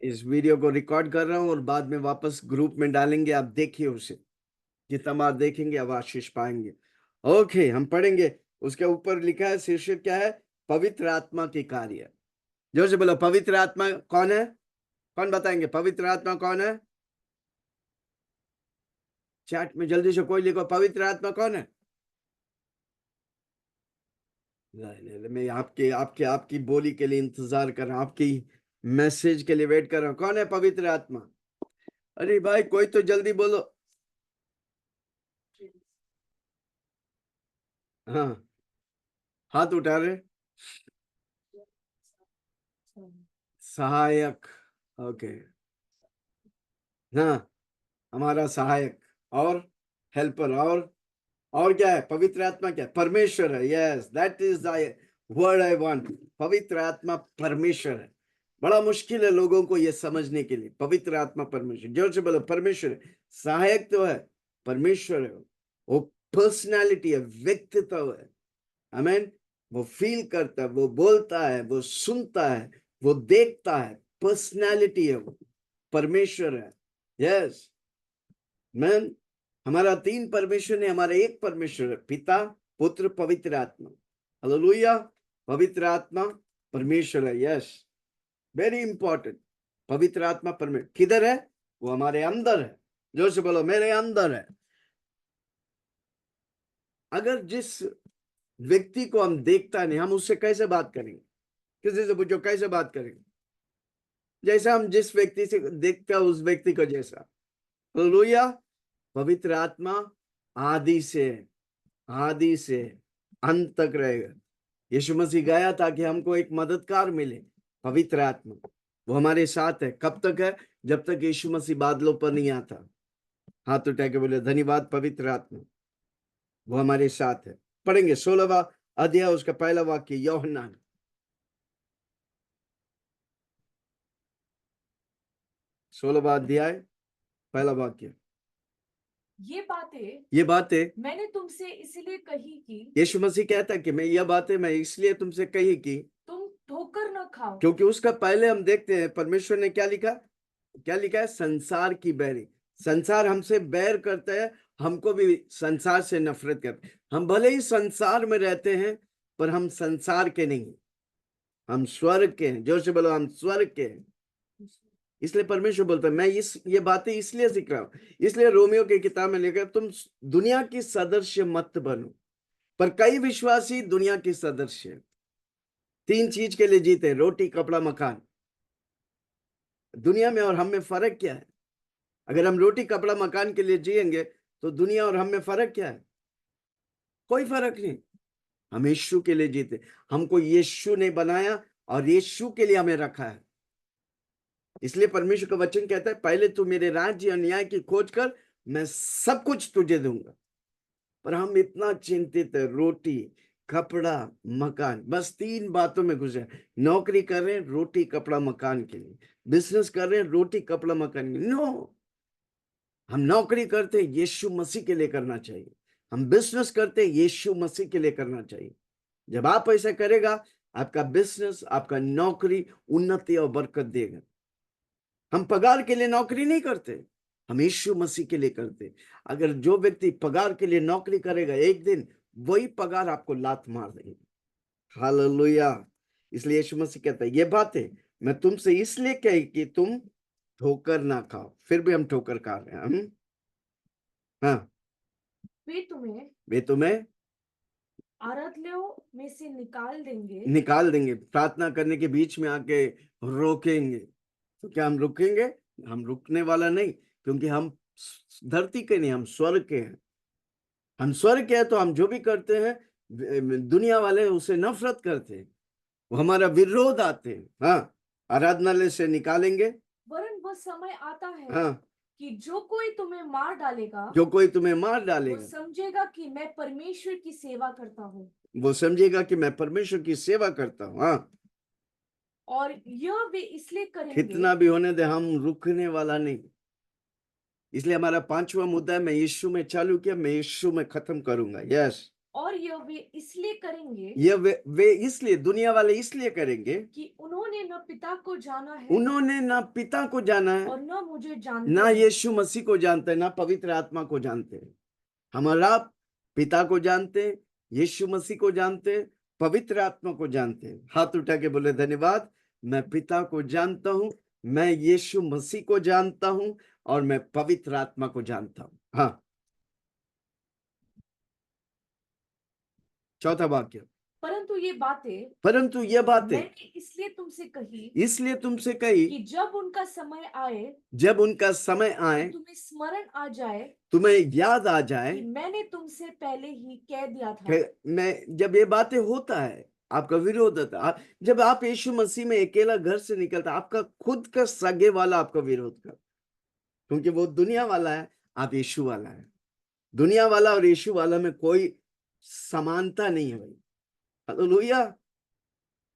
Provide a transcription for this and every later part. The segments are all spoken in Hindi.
इस वीडियो को रिकॉर्ड कर रहा हूं और बाद में वापस ग्रुप में डालेंगे, आप देखिए उसे। जितना बार देखेंगे आप आशीष पाएंगे। ओके, हम पढ़ेंगे। उसके ऊपर लिखा है, शीर्षक क्या है? पवित्र आत्मा के कार्य। जोर से बोलो, पवित्र आत्मा कौन है? कौन बताएंगे पवित्र आत्मा कौन है? चैट में जल्दी से कोई लिखो, पवित्र आत्मा कौन है? मैं आपके आपके आपकी बोली के लिए इंतजार कर रहा हूं, आपकी मैसेज के लिए वेट कर रहा हूं। कौन है पवित्र आत्मा? अरे भाई कोई तो जल्दी बोलो। हाँ, हाथ उठा रहे। सहायक। ओके, हाँ, हमारा सहायक और हेल्पर। और क्या है? पवित्र आत्मा क्या है? परमेश्वर है। Yes, that is the word I want. पवित्र आत्मा परमेश्वर है। बड़ा मुश्किल है लोगों को यह समझने के लिए। पवित्र आत्मा परमेश्वर, जोर से बोलो, परमेश्वर है। सहायक तो है, परमेश्वर है। वो पर्सनालिटी है, व्यक्तित्व है। आमीन। वो फील करता है, वो बोलता है, वो सुनता है, वो देखता है। पर्सनालिटी है वो, परमेश्वर है। Yes man. हमारा तीन परमेश्वर है, हमारा एक परमेश्वर है, पिता, पुत्र, पवित्र आत्मा। हालेलुया। पवित्र आत्मा परमेश्वर है। Yes, very important. पवित्र आत्मा परमेश्वर किधर है? वो हमारे अंदर है। जोर से बोलो, मेरे अंदर है। अगर जिस व्यक्ति को हम देखता नहीं, हम उससे कैसे बात करेंगे? किसी से पूछो, कैसे बात करेंगे? जैसा हम जिस व्यक्ति से देखते हैं उस व्यक्ति को जैसा। हालेलुया। पवित्र आत्मा आदि से अंत तक रहेगा। यीशु मसीह गया ताकि हमको एक मददगार मिले, पवित्र आत्मा। वो हमारे साथ है। कब तक है? जब तक यीशु मसीह बादलों पर नहीं आता। हाथ उठा के बोले, धन्यवाद पवित्र आत्मा, वो हमारे साथ है। पढ़ेंगे 16वां अध्याय, उसका पहला वाक्य, यूहन्ना 16वां अध्याय पहला वाक्य। ये बातें मैंने तुमसे इसलिए कही कि यीशु मसीह कहता है कि ये बातें मैं इसलिए तुमसे कही कि तुम ठोकर न खाओ। क्योंकि उसका पहले हम देखते हैं परमेश्वर ने क्या लिखा? क्या लिखा है? संसार की बैरी। संसार हमसे बैर करता है, हमको भी संसार से नफरत करते हैं। हम भले ही संसार में रहते हैं, पर हम संसार के नहीं, हम स्वर्ग के हैं। जोर से बोलो, हम स्वर्ग के हैं। इसलिए परमेश्वर बोलता है, मैं ये बातें इसलिए सीख रहा हूं। इसलिए रोमियो की किताब में लिखा, तुम दुनिया की सदस्य मत बनो। पर कई विश्वासी दुनिया की सदस्य हैं। तीन चीज के लिए जीते, रोटी, कपड़ा, मकान। दुनिया में और हम में फर्क क्या है? अगर हम रोटी, कपड़ा, मकान के लिए जिएंगे तो दुनिया और हम में फर्क क्या है? कोई फर्क नहीं। हम यीशु के लिए जीते। हमको यीशु ने बनाया और यीशु के लिए हमें रखा है। इसलिए परमेश्वर का वचन कहता है, पहले तू मेरे राज्य और न्याय की खोज कर, मैं सब कुछ तुझे दूंगा। पर हम इतना चिंतित है, रोटी, कपड़ा, मकान, बस तीन बातों में घुसे। नौकरी कर रहे हैं रोटी, कपड़ा, मकान के लिए। बिजनेस कर रहे हैं रोटी, कपड़ा, मकान के लिए। नो, हम नौकरी करते हैं यीशु मसीह के लिए करना चाहिए। हम बिजनेस करते हैं यीशु मसीह के लिए करना चाहिए। जब आप ऐसा करेगा, आपका बिजनेस, आपका नौकरी उन्नति और बरकत देगा। हम पगार के लिए नौकरी नहीं करते, हम यीशु मसीह के लिए करते। अगर जो व्यक्ति पगार के लिए नौकरी करेगा, एक दिन वही पगार आपको लात मार देगी। हालेलुया। इसलिए यीशु मसीह कहता है, ये बातें मैं तुमसे इसलिए कही कि तुम ठोकर ना खाओ। फिर भी हम ठोकर खा रहे हैं हम। हाँ, वे तुम्हें आराधनाओं में से निकाल देंगे, प्रार्थना करने के बीच में आके रोकेंगे। तो क्या हम रुकेंगे? हम रुकने वाला नहीं, क्योंकि हम धरती के नहीं, हम स्वर्ग के हैं। हम स्वर्ग के हैं तो हम जो भी करते हैं, दुनिया वाले उसे नफरत करते हैं, वो हमारा विरोध आते हैं। हाँ, आराधनालय से निकालेंगे। वरन वह समय आता है हाँ, कि जो कोई तुम्हें मार डालेगा, जो कोई तुम्हें मार वो डालेगा, समझेगा कि मैं परमेश्वर की सेवा करता हूँ। वो समझेगा कि मैं परमेश्वर की सेवा करता हूँ। हाँ, और यह वे इसलिए करेंगे, कितना भी होने दे, हम रुकने वाला नहीं। इसलिए हमारा पांचवा मुद्दा है, मैं यीशु में चालू किया, मैं यीशु में खत्म करूंगा। यस, और यह वे इसलिए करेंगे ये वे इसलिए, दुनिया वाले इसलिए करेंगे, कि उन्होंने न पिता को जाना है उन्होंने ना पिता को जाना है, और न मुझे जानते ना हैं। यीशु मसीह को जानते हैं, ना पवित्र आत्मा को जानते हैं। हमारा पिता को जानते हैं, यीशु मसीह को जानते हैं, पवित्र आत्मा को जानते हैं। हाथ उठा के बोले धन्यवाद, मैं पिता को जानता हूं, मैं यीशु मसीह को जानता हूं और मैं पवित्र आत्मा को जानता हूं। हाँ, चौथा वाक्य, परंतु ये बातें परंतु ये बातें मैंने इसलिए तुमसे कही इसलिए तुमसे कही कि जब उनका समय आए जब उनका समय आए, तो तुम्हें स्मरण आ जाए तुम्हें याद आ जाए कि मैंने तुमसे पहले ही कह दिया था। कि मैं, जब ये बातें होता है, आपका विरोध होता है। जब आप यीशु मसीह में अकेला घर से निकलता, आपका खुद का सगे वाला आपका विरोध कर, क्योंकि वो दुनिया वाला है, आप यीशु वाला है। दुनिया वाला और यीशु वाला में कोई समानता नहीं है भाई। हालेलुया,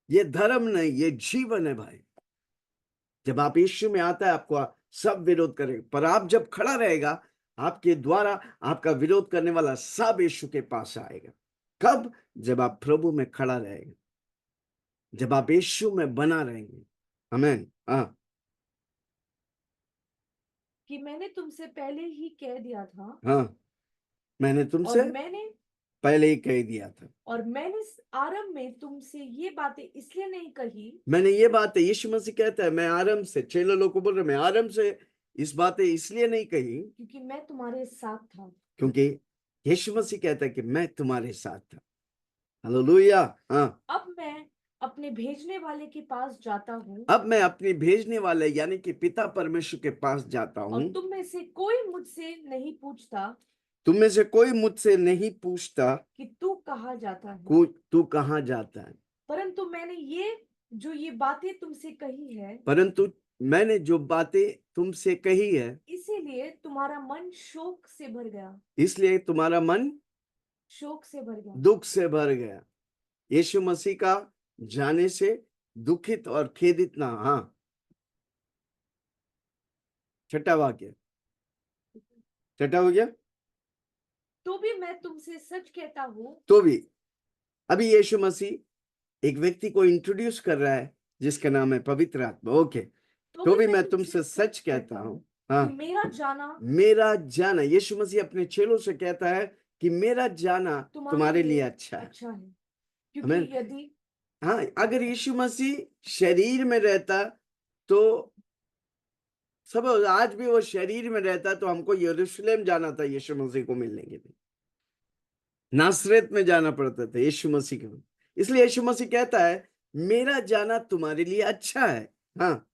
ये धर्म नहीं, ये जीवन है भाई। जब आप यीशु में आता है, आपको सब विरोध करेगा, पर आप जब खड़ा रहेगा, आपके द्वारा आपका विरोध करने वाला सब यीशु के पास आएगा। कब? जब आप प्रभु में खड़ा रहेगा, जब आप यीशु में बना रहेंगे। आमीन। हाँ, कि मैंने तुमसे पहले ही कह दिया था हाँ, मैंने तुमसे और मैंने पहले ही कह दिया था। आरंभ में तुमसे ये बातें इसलिए नहीं कही मैंने ये बात है, यीशु मसीह कहता है, मैं आरंभ से, चेलों लोग को बोल रहे, मैं आरंभ से इस बातें इसलिए नहीं कही क्योंकि मैं तुम्हारे साथ था। क्योंकि यीशु मसीह कहता है कि मैं तुम्हारे साथ था। हालेलुया। हाँ, अब मैं अपने भेजने वाले के पास जाता हूँ अब मैं अपने भेजने वाले यानी कि पिता परमेश्वर के पास जाता और हूँ। तुम में से कोई मुझसे नहीं पूछता तुम में से कोई मुझसे नहीं पूछता कि तू कहाँ जाता है, तू कहाँ जाता है, परंतु मैंने ये बातें तुमसे कही है, परंतु मैंने जो बातें तुमसे कही है, इसीलिए तुम्हारा मन शोक से भर गया, इसलिए तुम्हारा मन शोक से भर गया। दुख से भर गया। यीशु मसीह का जाने से दुखित और खेदित ना। हाँ, छठा वाक्य, छठा हो गया। तो भी मैं तुमसे सच कहता हूँ, तो भी, अभी यीशु मसीह एक व्यक्ति को इंट्रोड्यूस कर रहा है जिसका नाम है पवित्र आत्मा। ओके, तो भी मैं तुमसे सच कहता हूँ। हाँ, कि मेरा जाना, यीशु मसीह अपने चेलों से कहता है कि मेरा जाना तुम्हारे लिए अच्छा है। है, क्योंकि हमें, यदि हाँ, अगर यीशु मसीह शरीर में रहता तो सब, आज भी वो शरीर में रहता तो हमको यरूशलेम जाना था यीशु मसीह को मिलने के लिए, नासरत में जाना पड़ता था यीशु मसीह को। इसलिए यीशु मसीह कहता है मेरा जाना तुम्हारे लिए अच्छा है। हाँ,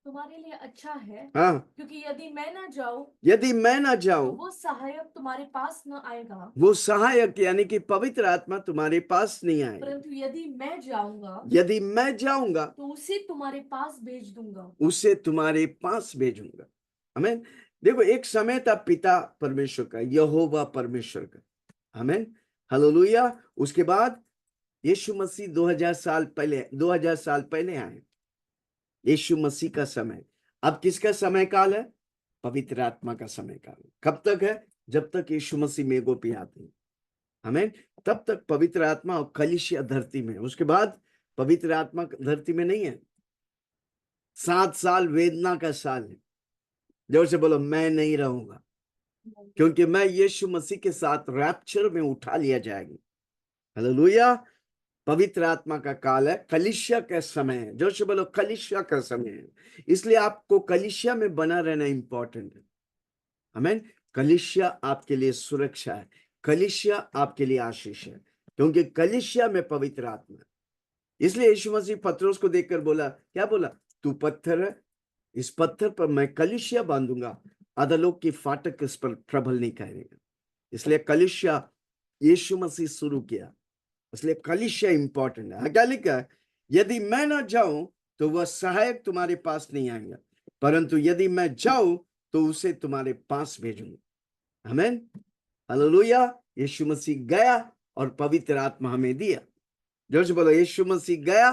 तुम्हारे लिए अच्छा है, हाँ, क्योंकि यदि मैं ना जाऊं यदि मैं ना तो जाऊं, वो सहायक तुम्हारे पास न आएगा, वो सहायक यानी कि पवित्र आत्मा तुम्हारे पास नहीं आएगा। परंतु यदि मैं जाऊंगा यदि मैं जाऊंगा तो उसे तुम्हारे पास भेज दूंगा। उसे तुम्हारे पास भेजूंगा। हमें, देखो, एक समय था पिता परमेश्वर का, यहोवा परमेश्वर का। हमें, हालेलुया। उसके बाद यीशु मसीह 2000 साल पहले आए। यीशु मसीह का समय, अब किसका समय काल है? पवित्र आत्मा का समय काल। कब तक है? जब तक यीशु मसीह मेघों पे आते हैं। हमें, तब तक पवित्र आत्मा और कलीसिया धरती में। उसके बाद पवित्र आत्मा धरती में नहीं है। 7 साल वेदना का साल है। जोर से बोलो, मैं नहीं रहूंगा, क्योंकि मैं यीशु मसीह के साथ रैप्चर में उठा लिया जाएगा। हालेलुया। पवित्र आत्मा का काल है, कलीसिया का समय है। जोर से बोलो, कलीसिया का समय है। इसलिए आपको कलीसिया में बना रहना इंपॉर्टेंट है। आमीन। कलीसिया आपके लिए सुरक्षा है, कलीसिया आपके लिए आशीष है, क्योंकि कलीसिया में पवित्र आत्मा है। इसलिए यीशु मसीह पत्रोस को देखकर बोला, क्या बोला? तू पत्थर है, इस पत्थर पर मैं कलीसिया बांधूंगा, अधोलोक की फाटक इस पर प्रबल नहीं करेगा। इसलिए कलीसिया यीशु मसीह शुरू किया, इसलिए कलीसिया इंपॉर्टेंट है। क्या लिखा है? यदि मैं ना जाऊं तो वह सहायक तुम्हारे पास नहीं आएगा, परंतु यदि मैं जाऊं तो उसे तुम्हारे पास भेजूंगा। आमीन, हालेलुया। यीशु मसीह गया और पवित्र आत्मा हमें दिया। जोर से बोलो, यीशु मसीह गया,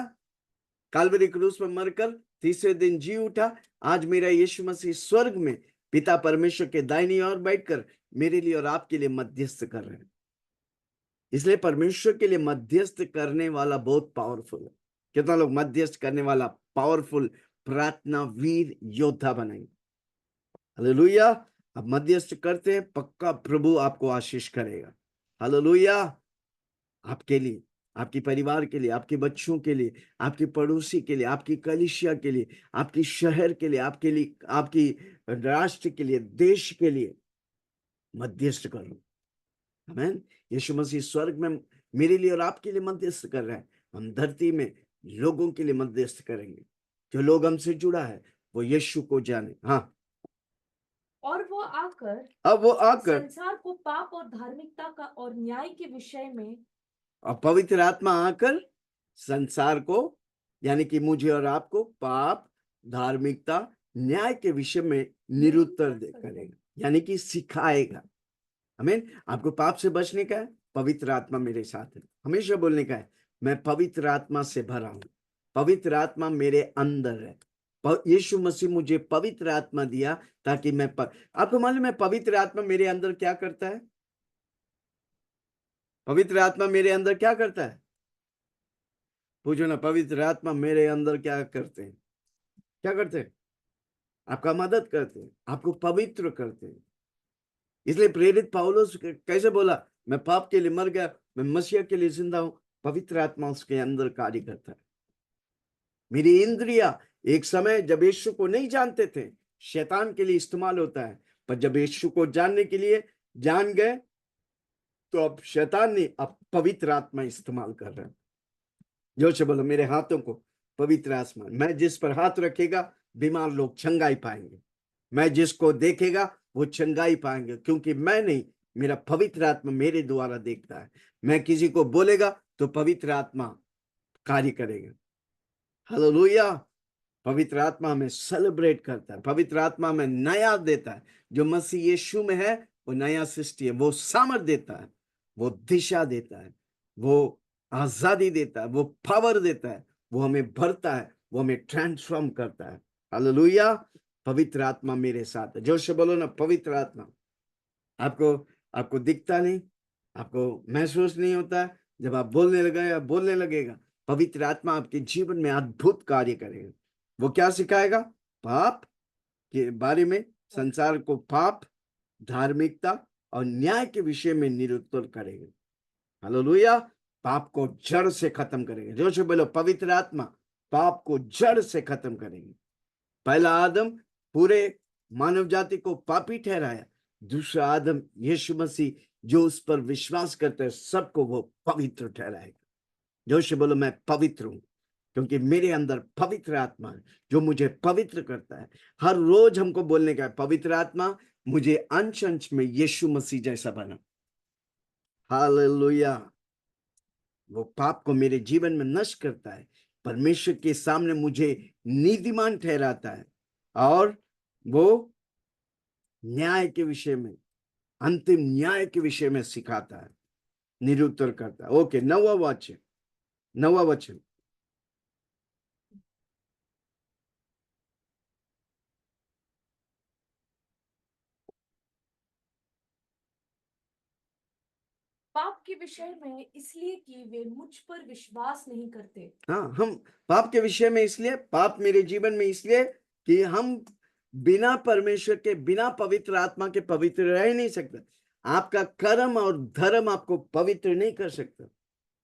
काल्वरी क्रूस पर मरकर तीसरे दिन जी उठा। आज मेरा यीशु मसीह स्वर्ग में पिता परमेश्वर के दाहिनी ओर बैठकर मेरे लिए और आपके लिए मध्यस्थ कर रहे हैं। इसलिए परमेश्वर के लिए मध्यस्थ करने वाला बहुत पावरफुल है। कितना लोग मध्यस्थ करने वाला पावरफुल प्रार्थना वीर योद्धा बनेंगे? हालेलुया। आप मध्यस्थ करते हैं, पक्का प्रभु आपको आशीष करेगा। हालेलुया। आपके लिए, आपके परिवार के लिए, आपके बच्चों के लिए, आपके पड़ोसी के लिए, आपकी कलीसिया के लिए, आपकी शहर के लिए, आपके लिए, आपकी राष्ट्र के लिए, देश के लिए मध्यस्थ करो। आमीन। यीशु मसीह स्वर्ग में मेरे लिए और आपके लिए मध्यस्थ कर रहा है। हम धरती में लोगों के लिए मध्यस्थ करेंगे। जो लोग हमसे जुड़ा है वो यीशु को जाने। हाँ, और वो आकर अब वो आकर संसार को पाप और धार्मिकता का और न्याय के विषय में और पवित्र आत्मा आकर संसार को, यानी कि मुझे और आपको, पाप, धार्मिकता, न्याय के विषय में निरुत्तर करेगा, यानी कि सिखाएगा। आमीन। आपको पाप से बचने का है, पवित्र आत्मा मेरे साथ है। हमेशा बोलने का है, मैं पवित्र आत्मा से भरा हूं, पवित्र आत्मा मेरे अंदर है। यीशु मसीह मुझे पवित्र आत्मा दिया ताकि मैं आपको मालूम है पवित्र आत्मा मेरे अंदर क्या करता है? पवित्र आत्मा मेरे अंदर क्या करता है? पूछो ना, पवित्र आत्मा मेरे अंदर क्या करते हैं? क्या करते हैं? आपका मदद करते हैं, आपको पवित्र करते हैं। इसलिए प्रेरित पौलुस कैसे बोला, मैं पाप के लिए मर गया, मैं मसीह के लिए जिंदा हूं। पवित्र आत्मा उसके अंदर कार्य करता है। मेरी इंद्रिया एक समय जब यीशु को नहीं जानते थे, शैतान के लिए इस्तेमाल होता है, पर जब यीशु को जानने के लिए जान गए तो अब शैतान ने अब पवित्र आत्मा इस्तेमाल कर रहा है। जो से बोलो, मेरे हाथों को पवित्र आत्मा, मैं जिस पर हाथ रखेगा बीमार लोग चंगाई पाएंगे, मैं जिसको देखेगा वो चंगाई पाएंगे, क्योंकि मैं नहीं, मेरा पवित्र आत्मा मेरे द्वारा देखता है। मैं किसी को बोलेगा तो पवित्र आत्मा कार्य करेगा। हालेलुया। पवित्र आत्मा हमें सेलिब्रेट करता है, पवित्र आत्मा हमें नया देता है। जो मसीह यीशु में है वो नया सृष्टि है। वो सामर्थ देता है, वो दिशा देता है, वो आजादी देता है, वो पावर देता है, वो हमें भरता है, वो हमें ट्रांसफॉर्म करता है। हालेलुया। पवित्र आत्मा मेरे साथ है। जोर से बोलो ना, पवित्र आत्मा। आपको दिखता नहीं, आपको महसूस नहीं होता, जब आप बोलने लगे या बोलने लगेगा, पवित्र आत्मा आपके जीवन में अद्भुत कार्य करेगा। वो क्या सिखाएगा? पाप के बारे में, संसार को पाप, धार्मिकता और न्याय के विषय में निरुत्तर करेगा। हालेलुया। पाप को जड़ से खत्म करेंगे। जो से बोलो, पवित्र आत्मा पाप को जड़ से खत्म करेंगे। पहला आदम पूरे मानव जाति को पापी ठहराया, दूसरा आदम यीशु मसीह जो उस पर विश्वास करते हैं सबको वो पवित्र ठहराएगा। जो से बोलो, मैं पवित्र हूं क्योंकि मेरे अंदर पवित्र आत्मा है जो मुझे पवित्र करता है। हर रोज हमको बोलने का है, पवित्र आत्मा मुझे अंश अंश में यीशु मसीह जैसा बना। हालेलुया। वो पाप को मेरे जीवन में नष्ट करता है, परमेश्वर के सामने मुझे नीतिमान ठहराता है, और वो न्याय के विषय में, अंतिम न्याय के विषय में सिखाता है, निरुत्तर करता है। ओके, नौवा वचन। पाप के विषय में इसलिए कि वे मुझ पर विश्वास नहीं करते। हाँ, हम पाप के विषय में इसलिए, पाप मेरे जीवन में इसलिए कि हम बिना परमेश्वर के, बिना पवित्र आत्मा के पवित्र रह नहीं सकते। आपका कर्म और धर्म आपको पवित्र नहीं कर सकता।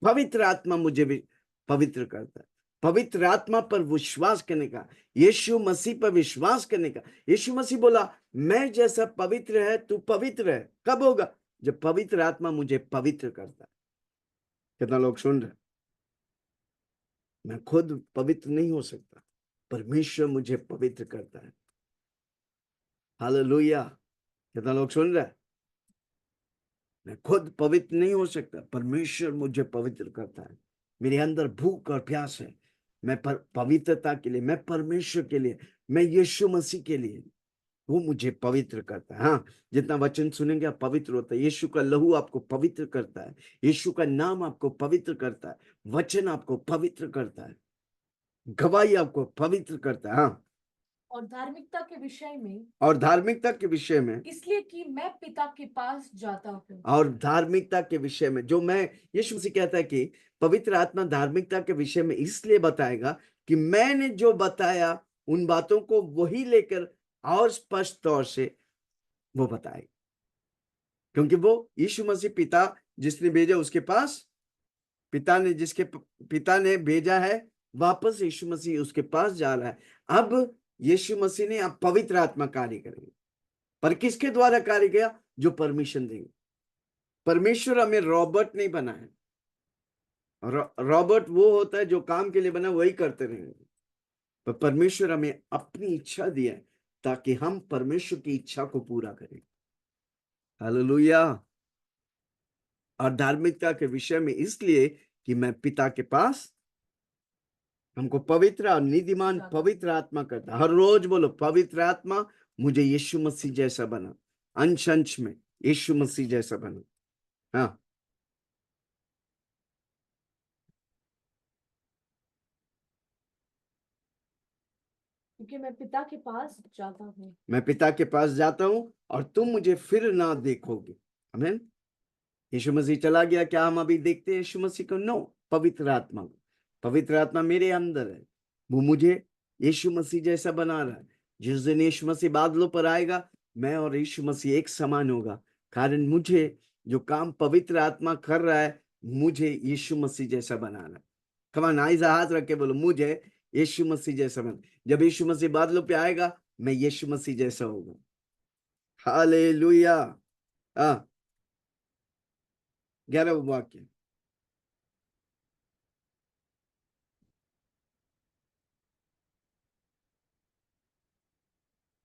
पवित्र आत्मा मुझे भी पवित्र करता है। पवित्र आत्मा पर विश्वास करने का, यीशु मसीह पर विश्वास करने का। यीशु मसीह बोला, मैं जैसा पवित्र है तू पवित्र है। कब होगा? जब पवित्र आत्मा मुझे पवित्र करता है। कितना लोग सुन रहे? मैं खुद पवित्र नहीं हो सकता, परमेश्वर मुझे पवित्र करता है। हालेलुया। कितना लोग सुन रहे? मैं खुद पवित्र नहीं हो सकता, परमेश्वर मुझे पवित्र करता है। मेरे अंदर भूख और प्यास है, मैं पवित्रता के लिए, मैं परमेश्वर के लिए, मैं यीशु मसीह के लिए, वो मुझे पवित्र करता है। हाँ, जितना वचन सुनेंगे आप पवित्र होता है। यीशु का लहू आपको पवित्र करता है, यीशु का नाम आपको पवित्र करता है, वचन आपको पवित्र करता है, गवाही आपको पवित्र करता है। हाँ, और धार्मिकता के विषय में और धार्मिकता के विषय में इसलिए कि मैं पिता के पास जाता हूँ। और धार्मिकता के विषय में जो मैं यीशु मसीह कहता है कि पवित्र आत्मा धार्मिकता के विषय में इसलिए बताएगा कि मैंने जो बताया उन बातों को वही लेकर और स्पष्ट तौर से वो बताएगा, क्योंकि वो यीशु मसीह पिता जिसने भेजा उसके पास, पिता ने भेजा है, वापस यीशु मसीह उसके पास जा रहा है। अब यीशु मसीह ने अब पवित्र आत्मा कार्य करेंगे, पर किसके द्वारा कार्य किया? जो परमिशन देंगे। परमेश्वर हमें रॉबर्ट नहीं बनाया। रॉबर्ट वो होता है जो काम के लिए बना वही करते रहेंगे, पर परमेश्वर हमें अपनी इच्छा दिया है ताकि हम परमेश्वर की इच्छा को पूरा करें। हालेलुया। और धार्मिकता के विषय में इसलिए कि मैं पिता के पास, हमको पवित्र और नीतिमान पवित्र आत्मा करता। हर रोज बोलो, पवित्र आत्मा मुझे यीशु मसीह जैसा बना, अंश अंश में यीशु मसीह जैसा बना। हाँ, क्योंकि मैं पिता के पास जाता हूँ। मैं पिता के पास जाता हूं और तुम मुझे फिर ना देखोगे। आमीन। यीशु मसीह चला गया, क्या हम अभी देखते हैं यीशु मसीह को? नो, पवित्र आत्मा। पवित्र आत्मा मेरे अंदर है, वो मुझे यीशु मसीह जैसा बना रहा है। जिस दिन यीशु मसीह बादलों पर आएगा, मैं और यीशु मसीह एक समान होगा, कारण मुझे जो काम पवित्र आत्मा कर रहा है, मुझे यीशु मसीह जैसा बना रहा है। कमान आइज़ हाथ रख के बोलो, मुझे यीशु मसीह जैसा बना। जब यीशु मसीह बादलों पे आएगा, मैं यीशु मसीह जैसा होगा। हालेलुया। 11वां वाक्य।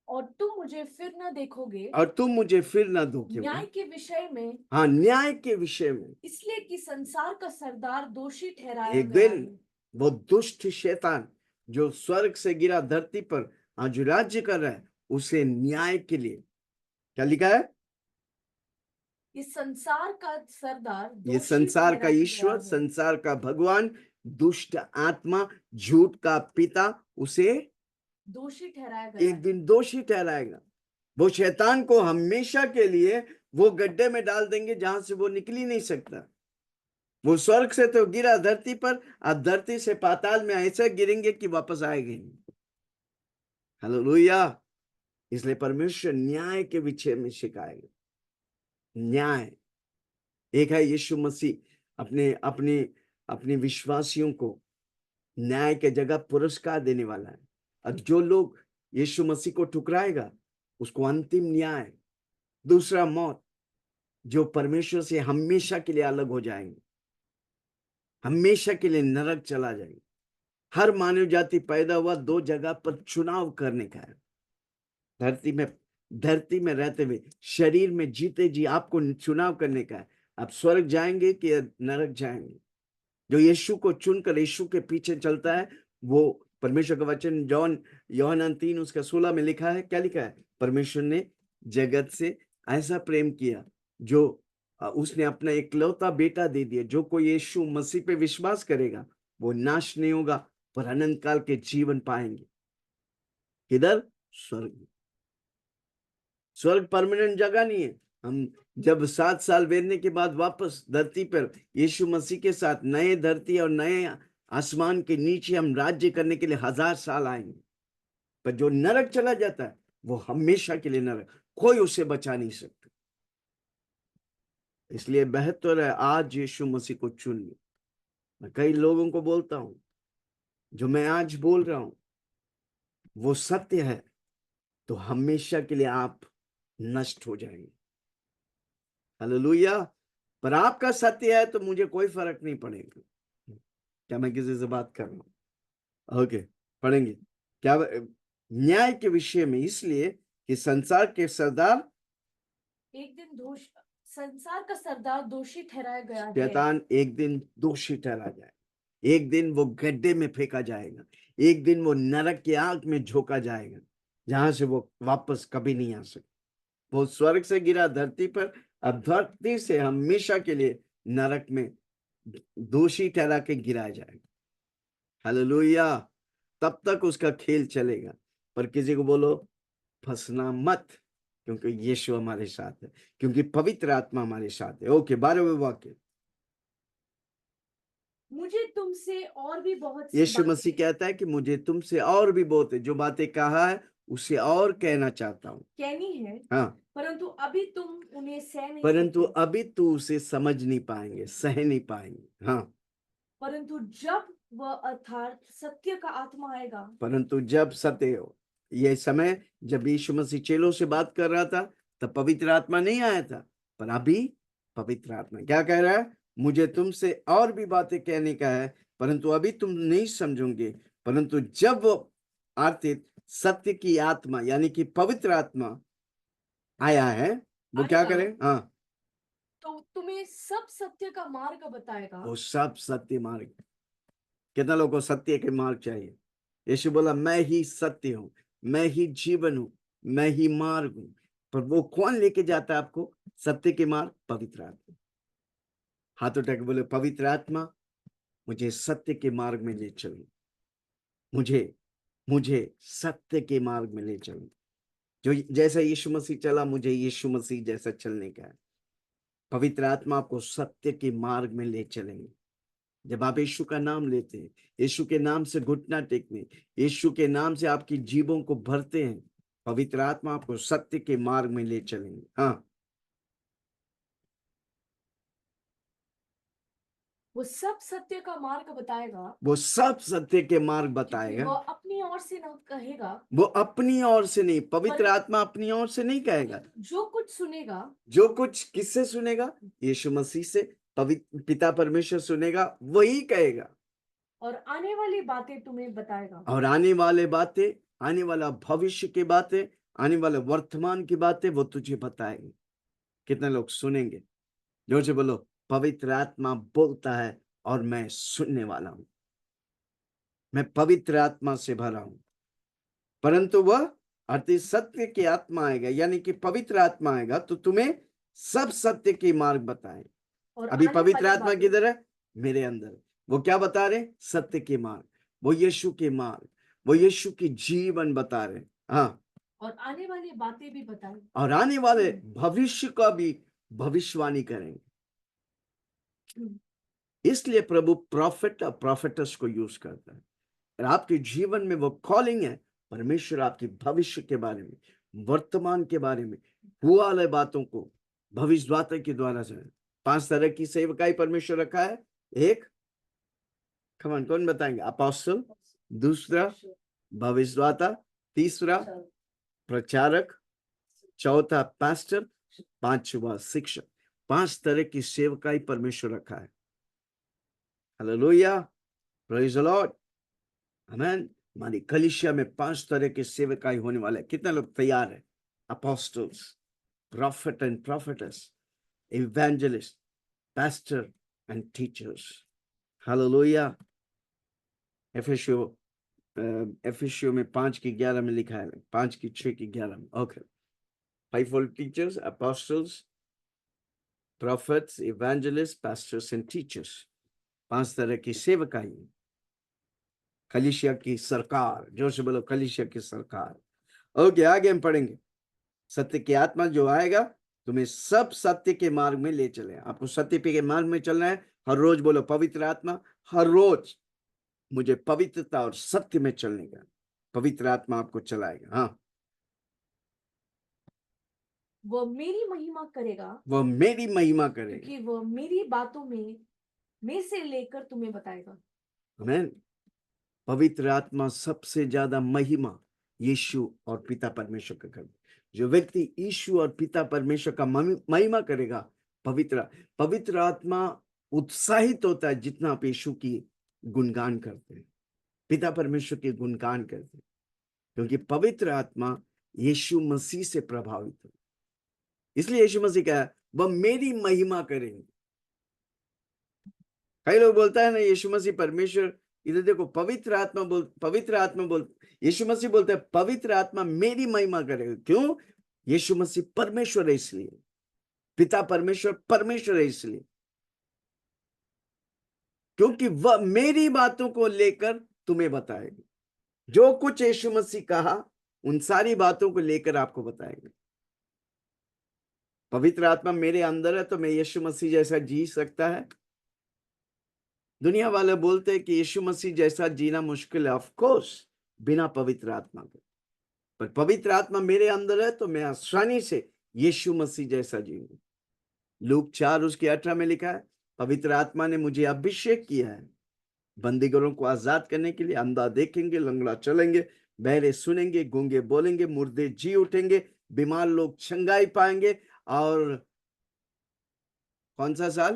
और तुम मुझे फिर न देखोगे और तुम मुझे फिर ना देखोगे। न्याय के विषय में, हाँ, न्याय के विषय में। इसलिए कि संसार का सरदार दोषी ठहराया एक गया दिन है। वो दुष्ट शैतान जो स्वर्ग से गिरा धरती पर आज राज्य कर रहा है, उसे न्याय के लिए, क्या लिखा है? इस संसार का सरदार ये दोषी संसार का ठहराया ईश्वर, गया है। संसार का भगवान, दुष्ट आत्मा, झूठ का पिता, उसे दोषी ठहराया गया एक है। दिन दोषी ठहराएगा। वो शैतान को हमेशा के लिए वो गड्ढे में डाल देंगे जहां से वो निकल ही नहीं सकता। वो स्वर्ग से तो गिरा धरती पर, अब धरती से पाताल में ऐसे गिरेंगे कि वापस आएंगे। हालेलुया। इसलिए परमेश्वर न्याय के विषय में सिखाएगा। न्याय एक है, यीशु मसीह अपने अपने अपने विश्वासियों को न्याय के जगह पुरस्कार देने वाला है। और जो लोग यीशु मसीह को ठुकराएगा, उसको अंतिम न्याय, दूसरा मौत, जो परमेश्वर से हमेशा के लिए अलग हो जाएंगे, हमेशा के लिए नरक चला जाएगा। हर मानव जाति पैदा हुआ दो जगह पर चुनाव करने का है। धरती में रहते हुए, शरीर में जीते जी आपको चुनाव करने का है। आप स्वर्ग जाएंगे कि नरक जाएंगे। जो यीशु को चुनकर यीशु के पीछे चलता है, वो परमेश्वर का वचन यूहन्ना 3:16 में लिखा है, क्या लिखा है? परमेश्वर ने जगत से ऐसा प्रेम किया जो उसने अपना इकलौता बेटा दे दिया। जो कोई यीशु मसीह पे विश्वास करेगा, वो नाश नहीं होगा पर अनंत काल के जीवन पाएंगे। किधर? स्वर्ग। स्वर्ग परमानेंट जगह नहीं है। हम जब 7 साल बीतने के बाद वापस धरती पर यीशु मसीह के साथ नए धरती और नए आसमान के नीचे हम राज्य करने के लिए 1000 साल आएंगे। पर जो नरक चला जाता है, वो हमेशा के लिए नरक, कोई उसे बचा नहीं सकता। इसलिए बेहतर है आज यीशु मसीह को चुन लो। मैं कई लोगों को बोलता हूं, जो मैं आज बोल रहा हूं वो सत्य है, तो हमेशा के लिए आप नष्ट हो जाएंगे। हालेलुया। पर आपका सत्य है तो मुझे कोई फर्क नहीं पड़ेगा। क्या मैं किसी से बात कर रहा हूं? ओके, पढ़ेंगे क्या? न्याय के विषय में, इसलिए कि संसार के सरदार, एक दिन संसार का सरदार दोषी ठहराया गया है। शैतान एक दिन दोषी ठहरा जाए, एक दिन वो गड्ढे में फेंका जाएगा, एक दिन वो नरक की आग में झोंका जाएगा, जहां से वो वापस कभी नहीं आ सकता। वो स्वर्ग से गिरा धरती पर, अब धरती से हमेशा के लिए नरक में दोषी ठहरा के गिराया जाएगा। हालेलुया। तब तक उसका खेल चलेगा। पर किसी को बोलो फंसना मत, क्योंकि यीशु हमारे साथ है, क्योंकि पवित्र आत्मा हमारे साथ है। ओके, 12वें वाक्य। मुझे तुमसे और भी बहुत सी यीशु मसीह बातें कहता है कि मुझे तुमसे और भी बहुत है, जो बातें कहा है उसे और कहना चाहता हूँ। कहनी है, हाँ, परंतु अभी तुम उन्हें सह नहीं परंतु सकते। अभी तू उसे समझ नहीं पाएंगे, सह नहीं पाएंगे। हाँ, परंतु जब वह अर्थात सत्य का आत्मा आएगा, परंतु जब सत्य हो, ये समय जब यीशु मसीह चेलों से बात कर रहा था तब पवित्र आत्मा नहीं आया था, पर अभी पवित्र आत्मा क्या कह रहा है? मुझे तुमसे और भी बातें कहने का है, परंतु अभी तुम नहीं समझोगे। परंतु जब वो अर्थात सत्य की आत्मा यानी कि पवित्र आत्मा आया है, वो क्या आएगा, करे? हाँ, तो तुम्हें सब सत्य का मार्ग बताएगा। वो सब सत्य मार्ग। कितना लोगों को सत्य के मार्ग चाहिए? यीशु बोला मैं ही सत्य हूं, मैं ही जीवन हूं, मैं ही मार्ग हूं। पर वो कौन लेके जाता है आपको सत्य के मार्ग? पवित्र आत्मा। हाथ उठा के बोले पवित्र आत्मा मुझे सत्य के मार्ग में ले चलो, मुझे मुझे सत्य के मार्ग में ले चलो। जो जैसा यीशु मसीह चला, मुझे यीशु मसीह जैसा चलने का है। पवित्र आत्मा आपको सत्य के मार्ग में ले चलेंगे। जब आप यीशु का नाम लेते हैं, यीशु के नाम से घुटना टेकने, यीशु के नाम से आपकी जीवों को भरते हैं, पवित्र आत्मा आपको सत्य के मार्ग में ले चलेंगे। हाँ, वो सब सत्य का मार्ग बताएगा, वो सब सत्य के मार्ग क्योंकि बताएगा। वह अपनी ओर से न कहेगा, वो अपनी ओर से नहीं, पवित्र पर आत्मा अपनी ओर से नहीं कहेगा। जो कुछ सुनेगा, जो कुछ किससे सुनेगा? यीशु मसीह से। पवित्र पिता परमेश्वर सुनेगा, वही कहेगा। और आने वाली बातें तुम्हें बताएगा। और आने वाले बातें, आने वाला भविष्य की बातें, आने वाले वर्तमान की बातें वो तुझे बताएंगे। कितने लोग सुनेंगे? जोर से बोलो पवित्र आत्मा बोलता है और मैं सुनने वाला हूं, मैं पवित्र आत्मा से भरा हूं। परंतु वह अति सत्य की आत्मा आएगा, यानी कि पवित्र आत्मा आएगा तो तुम्हें सब सत्य के मार्ग बताए। और अभी आने पवित्र वाली आत्मा बातें किधर है? मेरे अंदर। वो क्या बता रहे? सत्य के मार्ग, वो यीशु के मार्ग, वो यीशु की जीवन बता रहे। हाँ, और आने वाली बातें भी बताएगा। और आने वाले भविष्य का भी भविष्यवाणी करेंगे। इसलिए प्रभु प्रॉफिट और प्रॉफिटस को यूज करता है। और आपके जीवन में वो कॉलिंग है, परमेश्वर आपकी भविष्य के बारे में, वर्तमान के बारे में, हुआ वाले बातों को भविष्यवाणी के द्वारा से। 5 तरह की सेवकाई परमेश्वर रखा है। एक, कौन बताएंगे? अपोस्टल, दूसरा भविष्यद्वक्ता, तीसरा प्रचारक, चौथा पास्टर, पांचवा शिक्षक। 5 तरह की सेवकाई परमेश्वर रखा है। हालेलुया, प्रेज द लॉर्ड, आमेन। हमारी कलीसिया में 5 तरह के सेवकाई होने वाले। कितने लोग तैयार है? Apostles, prophet and prophetess, evangelist, pastor and teachers. Hallelujah. एफिसियो में 5:11 में लिखा है, 5:6-11 में। Okay, 5 fold teachers, apostles, prophets, evangelists, pastors and teachers। 5 तरह की सेवकाई। कलीसिया की सरकार, जोर से बोलो कलीसिया की सरकार। ओके, आगे हम पढ़ेंगे। सत्य की आत्मा जो आएगा तुम्हें सब सत्य के मार्ग में ले चले। आपको सत्य के मार्ग में चलना है। हर रोज बोलो पवित्र आत्मा, हर रोज मुझे पवित्रता और सत्य में चलने का। पवित्र आत्मा आपको चलाएगा। हाँ, वह मेरी महिमा करेगा, वो मेरी महिमा करेगा। क्योंकि वह मेरी बातों में से लेकर तुम्हें बताएगा। आमेन। पवित्र आत्मा सबसे ज्यादा महिमा यीशु और पिता परमेश्वर का करता। जो व्यक्ति यीशु और पिता परमेश्वर का महिमा करेगा, पवित्र आत्मा उत्साहित होता है जितना आप यीशु की गुणगान करते हैं, पिता परमेश्वर के गुणगान करते हैं, क्योंकि पवित्र आत्मा यीशु मसीह से प्रभावित है। इसलिए यीशु मसीह कहा वह मेरी महिमा करेंगे। कई लोग बोलता है ना यीशु मसीह परमेश्वर। इधर देखो, पवित्र आत्मा बोल यीशु मसीह बोलते हैं पवित्र आत्मा मेरी महिमा करेगा। क्यों? यीशु मसीह परमेश्वर है इसलिए, पिता परमेश्वर है इसलिए, क्योंकि वह मेरी बातों को लेकर तुम्हें बताएगा। जो कुछ यीशु मसीह कहा उन सारी बातों को लेकर आपको बताएंगे। पवित्र आत्मा मेरे अंदर है तो मैं यीशु मसीह जैसा जी सकता है। दुनिया वाले बोलते हैं कि यीशु मसीह जैसा जीना मुश्किल है, ऑफ कोर्स, बिना पवित्र आत्मा के। पर पवित्र आत्मा मेरे अंदर है तो मैं आसानी से यीशु मसीह जैसा जीऊंगा। लूक 4:18 में लिखा है, पवित्र आत्मा ने मुझे अभिषेक किया है बंदीगरों को आजाद करने के लिए। अंधा देखेंगे, लंगड़ा चलेंगे, बहरे सुनेंगे, गूंगे बोलेंगे, मुर्दे जी उठेंगे, बीमार लोग चंगाई पाएंगे। और कौन सा साल?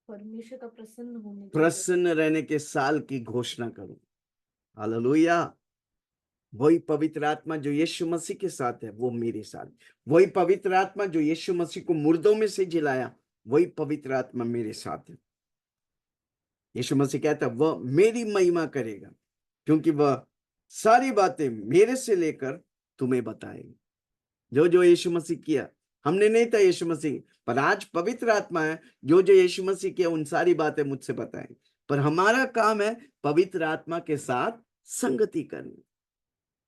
परमेश्वर का प्रसन्न होने का प्रसन्न रहने के साल की घोषणा करूं। हालेलुया। वही पवित्र आत्मा जो यीशु मसीह के साथ है वो मेरे साथ, वही पवित्र आत्मा जो यीशु मसीह को मुर्दों में से जिलाया, वही पवित्र आत्मा मेरे साथ है। यीशु मसीह कहता है वह मेरी महिमा करेगा, क्योंकि वह सारी बातें मेरे से लेकर तुम्हें बताएंगे। जो जो यीशु मसीह किया, हमने नहीं था यीशु मसीह, पर आज पवित्र आत्मा है, जो जो यीशु मसीह किया उन सारी बातें मुझसे बताएंगे। पर हमारा काम है पवित्र आत्मा के साथ संगति करनी,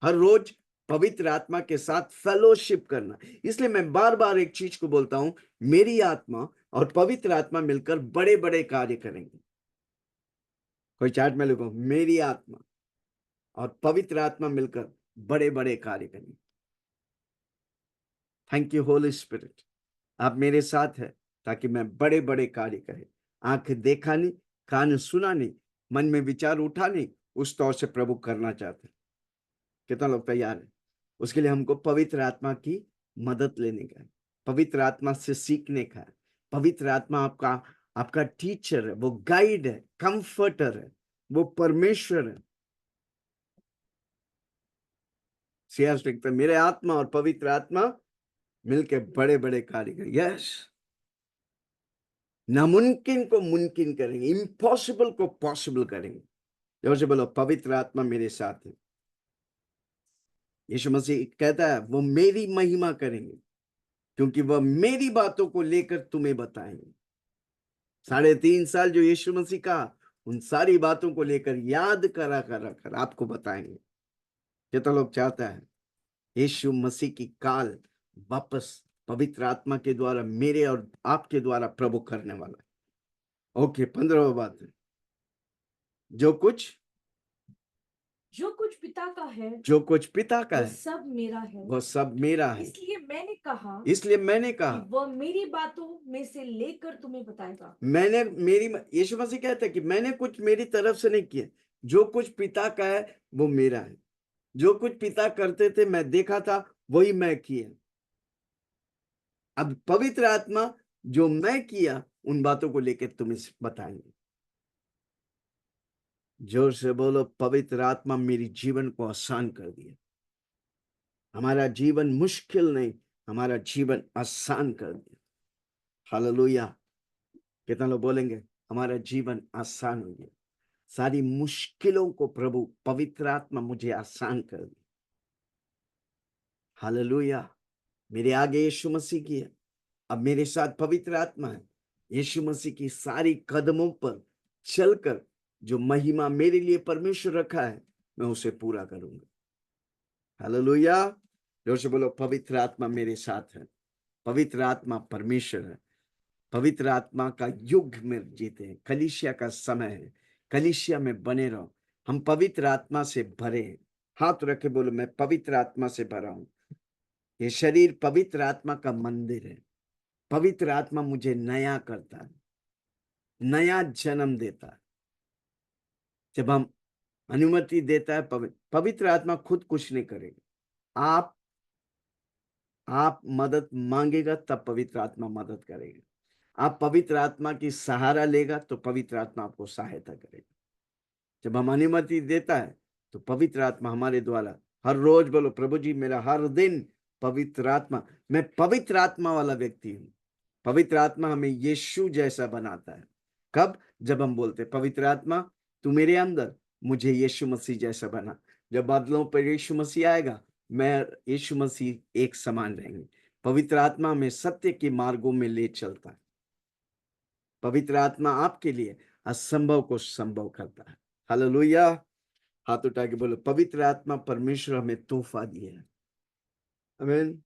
हर रोज पवित्र आत्मा के साथ फेलोशिप करना। इसलिए मैं बार बार एक चीज को बोलता हूं, मेरी आत्मा और पवित्र आत्मा मिलकर बड़े बड़े कार्य करेंगे। कोई चार्ट में लिखो, मेरी आत्मा और पवित्र आत्मा मिलकर बड़े बड़े कार्य करेंगे। थैंक यू होली स्पिरिट, आप मेरे साथ है ताकि मैं बड़े बड़े कार्य करे। आंख देखा नहीं, कान सुना नहीं, मन में विचार उठा नहीं, उस तौर से प्रभु करना चाहते हैं। कितना लोग तैयार है? उसके लिए हमको पवित्र आत्मा की मदद लेने का है, पवित्र आत्मा से सीखने का है। पवित्र आत्मा आपका आपका टीचर है, वो गाइड है, कंफर्टर है, वो परमेश्वर है। सियास लिखता है, मेरे आत्मा और पवित्र आत्मा मिलके बड़े बड़े कार्य करें। यस, नामुमकिन को मुमकिन करेंगे, इम्पॉसिबल को पॉसिबल करेंगे। जोर से बोलो, पवित्र आत्मा मेरे साथ है। यीशु मसीह कहता है वो मेरी महिमा करेंगे, क्योंकि वह मेरी बातों को लेकर तुम्हें बताएंगे। 3.5 साल जो यीशु मसीह का, उन सारी बातों को लेकर याद करा कर आपको बताएंगे। कितना लोग चाहता है यीशु मसीह की काल वापस पवित्र आत्मा के द्वारा मेरे और आपके द्वारा प्रभु करने वाला है। ओके, 15वां बात है, जो कुछ पिता का है, जो कुछ पिता का वो है सब मेरा है। वह सब मेरा है। इसलिए मैंने कहा इसलिए कि वह मेरी बातों में से लेकर तुम्हें बताएगा। यीशु मसीह कहता है कि मैंने कुछ मेरी तरफ से नहीं किया, जो कुछ पिता का है वो मेरा है। जो कुछ पिता करते थे मैं देखा था, वही मैं किया। अब पवित्र आत्मा जो मैं किया उन बातों को लेकर तुम्हें बताएंगे। जोर से बोलो, पवित्र आत्मा मेरी जीवन को आसान कर दिया। हमारा जीवन मुश्किल नहीं, हमारा जीवन आसान कर दिया। हालेलुया। कितना लोग बोलेंगे हमारा जीवन आसान हो गया? सारी मुश्किलों को प्रभु पवित्र आत्मा मुझे आसान कर दी। हालेलुया। मेरे आगे यीशु मसीह की है, अब मेरे साथ पवित्र आत्मा है। यीशु मसीह की सारी कदमों पर चलकर जो महिमा मेरे लिए परमेश्वर रखा है, मैं उसे पूरा करूंगा। हालेलुया। जोर से बोलो, पवित्र आत्मा मेरे साथ है। पवित्र आत्मा परमेश्वर है। पवित्र आत्मा का युग में जीते हैं। कलीसिया का समय है, कलीसिया में बने रहो। हम पवित्र आत्मा से भरे हैं। हाथ रखे बोलो, मैं पवित्र आत्मा से भरा हूं। ये शरीर पवित्र आत्मा का मंदिर है। पवित्र आत्मा मुझे नया करता है, नया जन्म देता है। जब हम अनुमति देता है, पवित्र आत्मा खुद कुछ नहीं करेगा। आप मदद मांगेगा तब पवित्र आत्मा मदद करेगा। आप पवित्र आत्मा की सहारा लेगा तो पवित्र आत्मा आपको सहायता करेगा। जब हम अनुमति देता है तो पवित्र आत्मा हमारे द्वारा हर रोज, बोलो प्रभु जी मेरा हर दिन पवित्र आत्मा, मैं पवित्र आत्मा वाला व्यक्ति हूं। पवित्र आत्मा हमें यीशु जैसा बनाता है। कब? जब हम बोलते पवित्र आत्मा तू मेरे अंदर, मुझे यीशु मसीह जैसा बना। जब बादलों पर यीशु मसीह आएगा, मैं यीशु मसीह एक समान रहेंगे। पवित्र आत्मा में सत्य के मार्गों में ले चलता है। पवित्र आत्मा आपके लिए असंभव को संभव करता है। हालेलुया। हाथ उठा के बोलो, पवित्र आत्मा परमेश्वर हमें तोहफा दिया है। आमीन।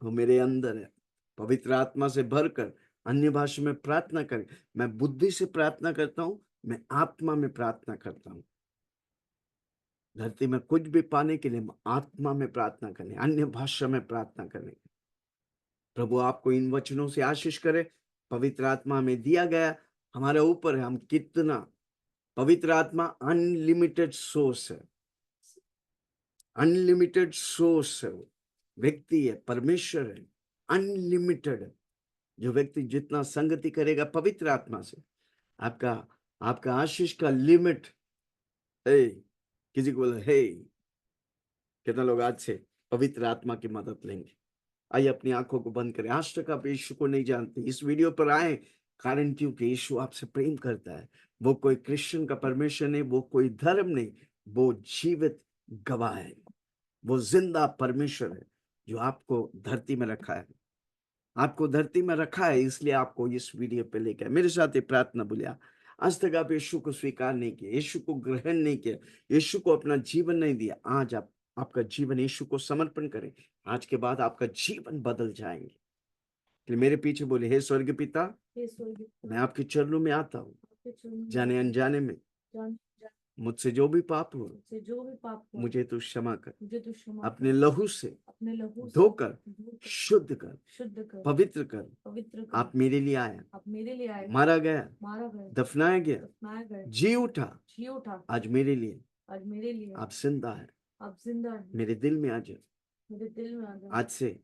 वो मेरे अंदर है। पवित्र आत्मा से भरकर अन्य भाषा में प्रार्थना करें। मैं बुद्धि से प्रार्थना करता हूं, मैं आत्मा में प्रार्थना करता हूं। धरती में कुछ भी पाने के लिए हम आत्मा में प्रार्थना करें, अन्य भाषा में प्रार्थना करें। प्रभु आपको इन वचनों से आशीष करे। पवित्र आत्मा हमें दिया गया, हमारे ऊपर है हम कितना। पवित्र आत्मा अनलिमिटेड सोर्स है, अनलिमिटेड सोर्स है। वो व्यक्ति है, परमेश्वर है, अनलिमिटेड है। जो व्यक्ति जितना संगति करेगा पवित्र आत्मा से, आपका आपका आशीष का लिमिट है। किसी को बोला हे, कितना लोग आज से पवित्र आत्मा की मदद लेंगे? आइए अपनी आंखों को बंद करें। आज तक आप यीशु को नहीं जानते, इस वीडियो पर आए कारण क्योंकि यीशु आपसे प्रेम करता है। वो कोई क्रिश्चियन का परमेश्वर नहीं, वो कोई धर्म नहीं, वो जीवित गवाह है, वो जिंदा परमेश्वर है जो आपको धरती में रखा है। आपको धरती में रखा है, इसलिए आपको इस वीडियो पे लेकर मेरे साथ ये प्रार्थना बोलिया। आज तक आप यीशु को स्वीकार नहीं किया, यीशु को ग्रहण नहीं किया, यीशु को अपना जीवन नहीं दिया। आज आप आपका जीवन यीशु को समर्पण करें। आज के बाद आपका जीवन बदल जाएंगे। फिर मेरे पीछे बोले, हे स्वर्ग पिता, हे स्वर्गीय पिता, मैं आपके चरणों में आता हूँ। आपके चरणों में जाने अनजाने में जान मुझसे जो भी पाप हो, मुझसे जो भी पाप हुआ, मुझे तू क्षमा कर। मुझे तू क्षमा अपने कर। लहू से अपने लहू से धोकर धोकर शुद्ध कर, शुद्ध कर, पवित्र कर। पवित्र कर। आप मेरे लिए आया, आप मेरे लिए आए, मारा गया, मारा गया, दफनाया गया, दफनाया गया, जी उठा, जी उठा। आज मेरे लिए आज मेरे लिए आप जिंदा है। आप जिंदा हैं। मेरे दिल में आ जाओ। मेरे दिल में आ जाओ। आज से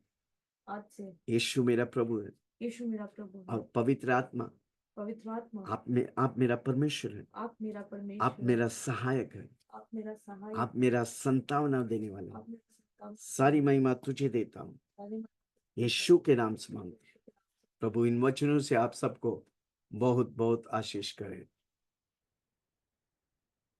आज से यीशु मेरा प्रभु है यीशु मेरा प्रभु है। और पवित्र आत्मा पवित्र आत्मा, आप मेरा परमेश्वर है, आप मेरा आप परमेश्वर, मेरा सहायक है, आप मेरा सहायक, आप मेरा संतावना देने वाला आप है। मेरा संतान। सारी महिमा तुझे देता हूँ, सारी यीशु के नाम से मांगते। प्रभु इन वचनों से आप सबको बहुत बहुत आशीष करें।